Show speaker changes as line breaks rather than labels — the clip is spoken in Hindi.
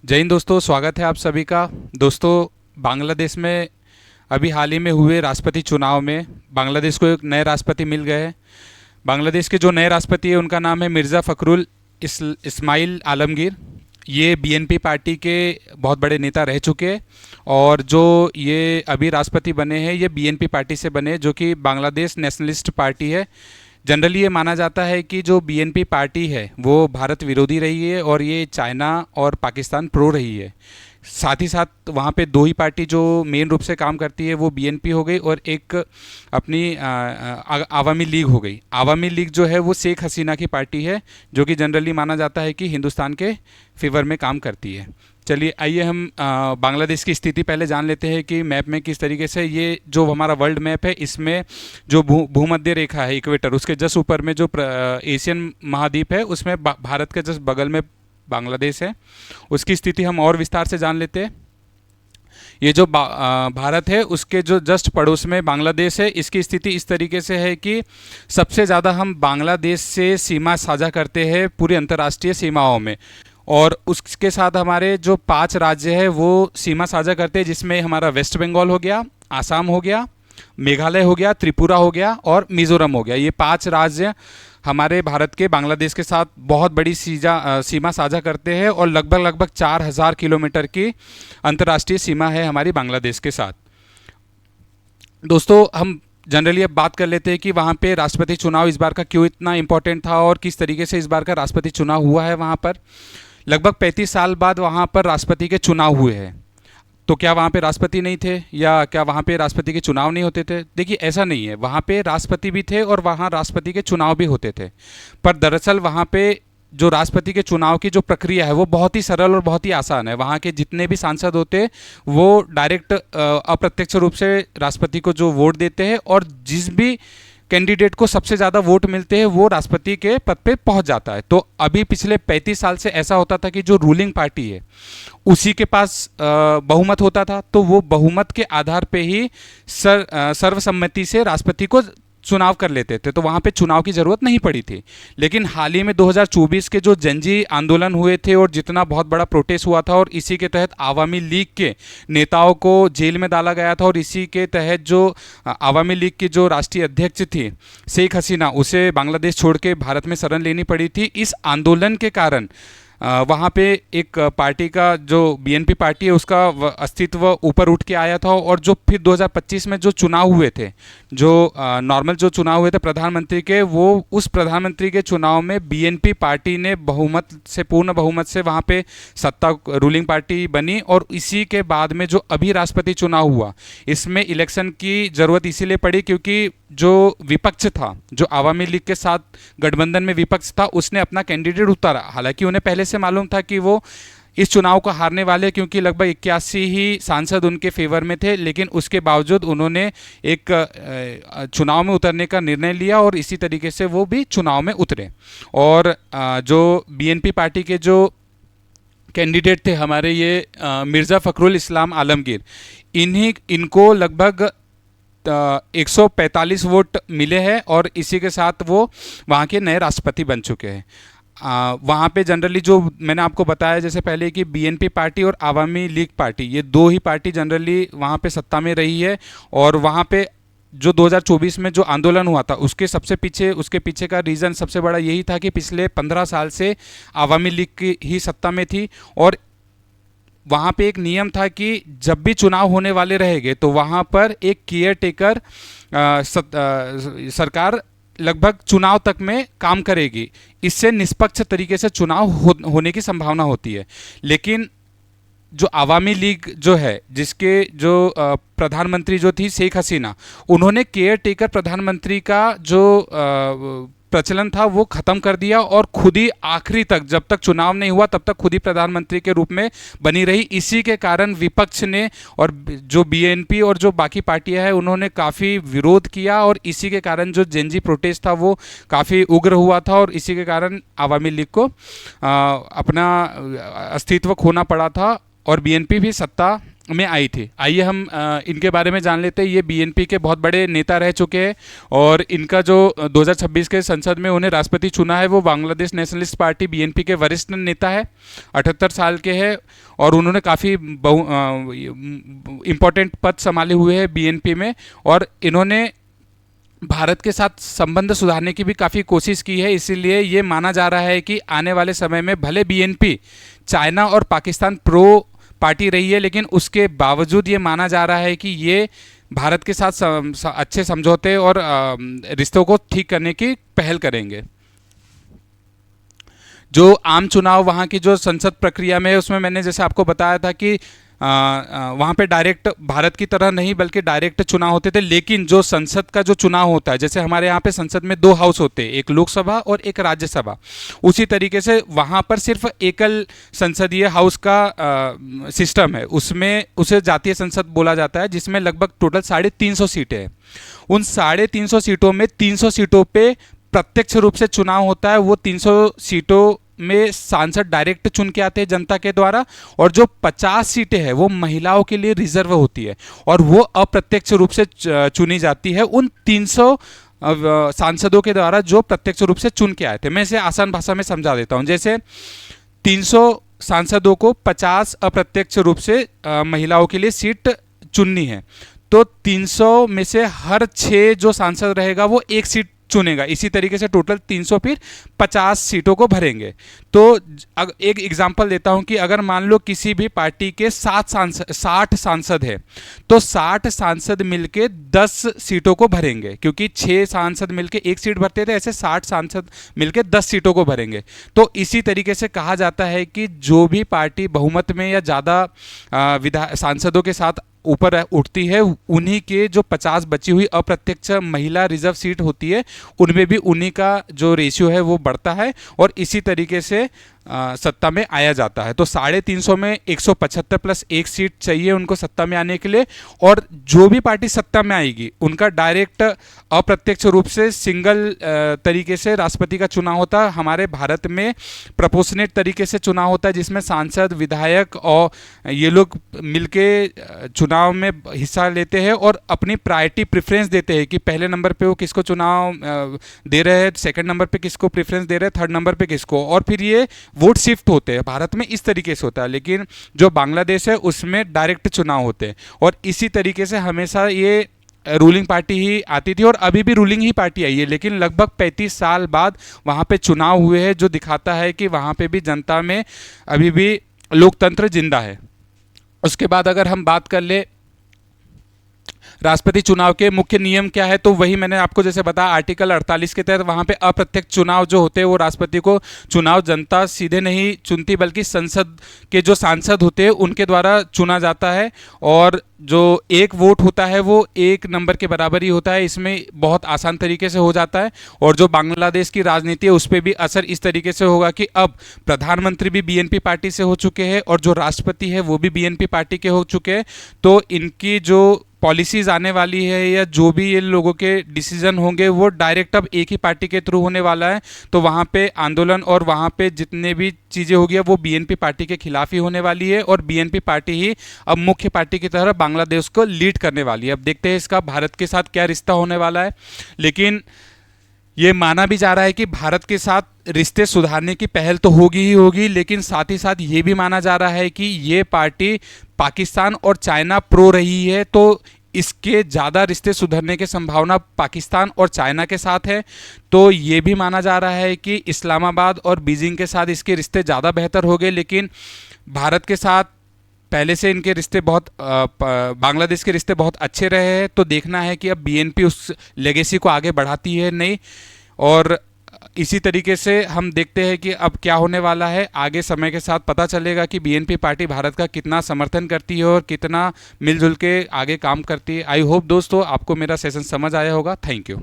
जय हिंद दोस्तों, स्वागत है आप सभी का। दोस्तों, बांग्लादेश में अभी हाल ही में हुए राष्ट्रपति चुनाव में बांग्लादेश को एक नए राष्ट्रपति मिल गए हैं। बांग्लादेश के जो नए राष्ट्रपति है उनका नाम है मिर्ज़ा फ़खरुल इस्माइल आलमगीर। ये बीएनपी पार्टी के बहुत बड़े नेता रह चुके हैं और जो ये अभी राष्ट्रपति बने हैं ये बीएनपी पार्टी से बने, जो कि बांग्लादेश नेशनलिस्ट पार्टी है। जनरली ये माना जाता है कि जो बीएनपी पार्टी है वो भारत विरोधी रही है और ये चाइना और पाकिस्तान प्रो रही है। साथ ही साथ वहाँ पे दो ही पार्टी जो मेन रूप से काम करती है वो बीएनपी हो गई और एक अपनी आवामी लीग हो गई। आवामी लीग जो है वो शेख हसीना की पार्टी है, जो कि जनरली माना जाता है कि हिंदुस्तान के फेवर में काम करती है। चलिए आइए हम बांग्लादेश की स्थिति पहले जान लेते हैं कि मैप में किस तरीके से ये जो हमारा वर्ल्ड मैप है इसमें जो भूमध्य रेखा है इक्वेटर, उसके जस्ट ऊपर में जो एशियन महाद्वीप है उसमें भारत के जस्ट बगल में बांग्लादेश है। उसकी स्थिति हम और विस्तार से जान लेते हैं। ये जो भारत है उसके जो जस्ट पड़ोस में बांग्लादेश है, इसकी स्थिति इस तरीके से है कि सबसे ज़्यादा हम बांग्लादेश से सीमा साझा करते हैं पूरी अंतर्राष्ट्रीय सीमाओं में। और उसके साथ हमारे जो 5 राज्य है वो सीमा साझा करते हैं, जिसमें हमारा वेस्ट बंगाल हो गया, आसाम हो गया, मेघालय हो गया, त्रिपुरा हो गया और मिज़ोरम हो गया। ये 5 राज्य हमारे भारत के बांग्लादेश के साथ बहुत बड़ी सीमा साझा करते हैं और लगभग 4000 किलोमीटर की अंतर्राष्ट्रीय सीमा है हमारी बांग्लादेश के साथ। दोस्तों, हम जनरली अब बात कर लेते हैं कि वहाँ पे राष्ट्रपति चुनाव इस बार का क्यों इतना इम्पोर्टेंट था और किस तरीके से इस बार का राष्ट्रपति चुनाव हुआ है। वहाँ पर लगभग 35 साल बाद वहाँ पर राष्ट्रपति के चुनाव हुए हैं। तो क्या वहाँ पे राष्ट्रपति नहीं थे या क्या वहाँ पे राष्ट्रपति के चुनाव नहीं होते थे? देखिए, ऐसा नहीं है। वहाँ पे राष्ट्रपति भी थे और वहाँ राष्ट्रपति के चुनाव भी होते थे। पर दरअसल वहाँ पे जो राष्ट्रपति के चुनाव की जो प्रक्रिया है वो बहुत ही सरल और बहुत ही आसान है। वहाँ के जितने भी सांसद होते वो डायरेक्ट अप्रत्यक्ष रूप से राष्ट्रपति को जो वोट देते हैं और जिस भी कैंडिडेट को सबसे ज़्यादा वोट मिलते हैं वो राष्ट्रपति के पद पे पहुंच जाता है। तो अभी पिछले 35 साल से ऐसा होता था कि जो रूलिंग पार्टी है उसी के पास बहुमत होता था, तो वो बहुमत के आधार पे ही सर्वसम्मति से राष्ट्रपति को चुनाव कर लेते थे। तो वहाँ पे चुनाव की ज़रूरत नहीं पड़ी थी। लेकिन हाल ही में 2024 के जो जनजी आंदोलन हुए थे और जितना बहुत बड़ा प्रोटेस्ट हुआ था और इसी के तहत आवामी लीग के नेताओं को जेल में डाला गया था और इसी के तहत जो आवामी लीग की जो राष्ट्रीय अध्यक्ष थी शेख हसीना, उसे बांग्लादेश छोड़ के भारत में शरण लेनी पड़ी थी। इस आंदोलन के कारण वहाँ पे एक पार्टी का जो बीएनपी पार्टी है उसका अस्तित्व ऊपर उठ के आया था और जो फिर 2025 में जो चुनाव हुए थे, जो नॉर्मल जो चुनाव हुए थे प्रधानमंत्री के, वो उस प्रधानमंत्री के चुनाव में बीएनपी पार्टी ने पूर्ण बहुमत से वहाँ पे सत्ता रूलिंग पार्टी बनी। और इसी के बाद में जो अभी राष्ट्रपति चुनाव हुआ इसमें इलेक्शन की ज़रूरत इसीलिए पड़ी क्योंकि जो विपक्ष था, जो आवामी लीग के साथ गठबंधन में विपक्ष था, उसने अपना कैंडिडेट उतारा। हालांकि उन्हें पहले से मालूम था कि वो इस चुनाव को हारने वाले, क्योंकि लगभग 81 ही सांसद उनके फेवर में थे, लेकिन उसके बावजूद उन्होंने एक चुनाव में उतरने का निर्णय लिया और इसी तरीके से वो भी चुनाव में उतरे। और जो बीएनपी पार्टी के जो कैंडिडेट थे हमारे ये मिर्ज़ा फ़खरुल इस्लाम आलमगीर, इनको लगभग 145 वोट मिले हैं और इसी के साथ वो वहाँ के नए राष्ट्रपति बन चुके हैं। वहाँ पे जनरली जो मैंने आपको बताया जैसे पहले कि बीएनपी पार्टी और आवामी लीग पार्टी, ये दो ही पार्टी जनरली वहाँ पे सत्ता में रही है। और वहाँ पे जो 2024 में जो आंदोलन हुआ था उसके पीछे का रीज़न सबसे बड़ा यही था कि पिछले 15 साल से आवामी लीग की ही सत्ता में थी और वहाँ पे एक नियम था कि जब भी चुनाव होने वाले रहेंगे तो वहाँ पर एक केयर टेकर सरकार लगभग चुनाव तक में काम करेगी। इससे निष्पक्ष तरीके से चुनाव होने की संभावना होती है। लेकिन जो आवामी लीग जो है, जिसके जो प्रधानमंत्री जो थी शेख हसीना, उन्होंने केयर टेकर प्रधानमंत्री का जो प्रचलन था वो ख़त्म कर दिया और खुद ही आखिरी तक, जब तक चुनाव नहीं हुआ तब तक खुद ही प्रधानमंत्री के रूप में बनी रही। इसी के कारण विपक्ष ने और जो बीएनपी और जो बाकी पार्टियां हैं उन्होंने काफ़ी विरोध किया और इसी के कारण जो जेनजी प्रोटेस्ट था वो काफ़ी उग्र हुआ था और इसी के कारण आवामी लीग को अपना अस्तित्व खोना पड़ा था और बीएनपी भी सत्ता में आई थी। आइए हम इनके बारे में जान लेते हैं। ये बीएनपी के बहुत बड़े नेता रह चुके हैं और इनका जो 2026 के संसद में उन्हें राष्ट्रपति चुना है वो बांग्लादेश नेशनलिस्ट पार्टी बीएनपी के वरिष्ठ नेता है, 78 साल के हैं और उन्होंने काफ़ी इम्पोर्टेंट पद संभाले हुए हैं बीएनपी में। और इन्होंने भारत के साथ संबंध सुधारने की भी काफ़ी कोशिश की है। इसीलिए ये माना जा रहा है कि आने वाले समय में भले बीएनपी चाइना और पाकिस्तान प्रो पार्टी रही है, लेकिन उसके बावजूद ये माना जा रहा है कि ये भारत के साथ अच्छे समझौते और रिश्तों को ठीक करने की पहल करेंगे। जो आम चुनाव वहाँ की जो संसद प्रक्रिया में है उसमें मैंने जैसे आपको बताया था कि वहाँ पे डायरेक्ट भारत की तरह नहीं बल्कि डायरेक्ट चुनाव होते थे, लेकिन जो संसद का जो चुनाव होता है, जैसे हमारे यहाँ पे संसद में 2 हाउस होते हैं, एक लोकसभा और एक राज्यसभा, उसी तरीके से वहाँ पर सिर्फ एकल संसदीय हाउस का सिस्टम है। उसमें उसे जातीय संसद बोला जाता है, जिसमें लगभग टोटल 350 सीटें हैं। उन 350 सीटों में 300 सीटों पे प्रत्यक्ष रूप से चुनाव होता है। वो 300 सीटों में सांसद डायरेक्ट चुन के आते हैं जनता के द्वारा, और जो 50 सीटें हैं वो महिलाओं के लिए रिजर्व होती है और वो अप्रत्यक्ष रूप से चुनी जाती है उन 300 सांसदों के द्वारा जो प्रत्यक्ष रूप से चुन के आए थे। मैं इसे आसान भाषा में समझा देता हूँ। जैसे 300 सांसदों को 50 अप्रत्यक्ष रूप से महिलाओं के लिए सीट चुननी है, तो 300 में से हर 6 जो सांसद रहेगा वो एक सीट चुनेगा। इसी तरीके से टोटल 300 फिर 50 सीटों को भरेंगे। तो एक एग्जांपल देता हूं कि अगर मान लो किसी भी पार्टी के 60 सांसद है तो 60 सांसद मिलके 10 सीटों को भरेंगे, क्योंकि 6 सांसद मिलके एक सीट भरते थे, ऐसे 60 सांसद मिलके 10 सीटों को भरेंगे। तो इसी तरीके से कहा जाता है कि जो भी पार्टी बहुमत में या ज़्यादा सांसदों के साथ ऊपर उठती है, उन्हीं के जो 50 बची हुई अप्रत्यक्ष महिला रिजर्व सीट होती है उनमें भी उन्हीं का जो रेशियो है वो बढ़ता है और इसी तरीके से सत्ता में आया जाता है। तो 350 में 175 प्लस 1 सीट चाहिए उनको सत्ता में आने के लिए, और जो भी पार्टी सत्ता में आएगी उनका डायरेक्ट अप्रत्यक्ष रूप से सिंगल तरीके से राष्ट्रपति का चुनाव होता है। हमारे भारत में प्रोपोर्शनेट तरीके से चुनाव होता है, जिसमें सांसद, विधायक और ये लोग मिलके चुनाव में हिस्सा लेते हैं और अपनी प्रायोरिटी प्रेफरेंस देते हैं कि पहले नंबर पे वो किसको चुनाव दे रहे हैं, सेकंड नंबर पे किसको प्रेफरेंस दे रहे हैं, थर्ड नंबर पे किसको, और फिर ये वोट शिफ्ट होते हैं। भारत में इस तरीके से होता है, लेकिन जो बांग्लादेश है उसमें डायरेक्ट चुनाव होते हैं। और इसी तरीके से हमेशा ये रूलिंग पार्टी ही आती थी और अभी भी रूलिंग ही पार्टी आई है, लेकिन लगभग 35 साल बाद वहाँ पे चुनाव हुए हैं, जो दिखाता है कि वहाँ पे भी जनता में अभी भी लोकतंत्र जिंदा है। उसके बाद अगर हम बात कर ले राष्ट्रपति चुनाव के मुख्य नियम क्या है, तो वही मैंने आपको जैसे बताया आर्टिकल 48 के तहत वहाँ पे अप्रत्यक्ष चुनाव जो होते हैं वो राष्ट्रपति को चुनाव जनता सीधे नहीं चुनती बल्कि संसद के जो सांसद होते हैं उनके द्वारा चुना जाता है, और जो एक वोट होता है वो 1 नंबर के बराबर ही होता है। इसमें बहुत आसान तरीके से हो जाता है, और जो बांग्लादेश की राजनीति है उस पर भी असर इस तरीके से होगा कि अब प्रधानमंत्री भी बीएनपी पार्टी से हो चुके हैं और जो राष्ट्रपति है वो भी बीएनपी पार्टी के हो चुके हैं। तो इनकी जो पॉलिसीज़ आने वाली है या जो भी ये लोगों के डिसीजन होंगे वो डायरेक्ट अब एक ही पार्टी के थ्रू होने वाला है। तो वहाँ पे आंदोलन और वहाँ पे जितने भी चीज़ें होगी वो बीएनपी पार्टी के खिलाफ ही होने वाली है, और बीएनपी पार्टी ही अब मुख्य पार्टी की तरह बांग्लादेश को लीड करने वाली है। अब देखते हैं इसका भारत के साथ क्या रिश्ता होने वाला है, लेकिन ये माना भी जा रहा है कि भारत के साथ रिश्ते सुधारने की पहल तो होगी ही होगी, लेकिन साथ ही साथ ये भी माना जा रहा है कि ये पार्टी पाकिस्तान और चाइना प्रो रही है, तो इसके ज़्यादा रिश्ते सुधरने की संभावना पाकिस्तान और चाइना के साथ है। तो ये भी माना जा रहा है कि इस्लामाबाद और बीजिंग के साथ इसके रिश्ते ज़्यादा बेहतर हो गए, लेकिन भारत के साथ पहले से इनके रिश्ते बांग्लादेश के रिश्ते बहुत अच्छे रहे हैं। तो देखना है कि अब बीएनपी उस लेगेसी को आगे बढ़ाती है नहीं, और इसी तरीके से हम देखते हैं कि अब क्या होने वाला है। आगे समय के साथ पता चलेगा कि बीएनपी पार्टी भारत का कितना समर्थन करती है और कितना मिलजुल के आगे काम करती है। आई होप दोस्तों आपको मेरा सेशन समझ आया होगा। Thank you.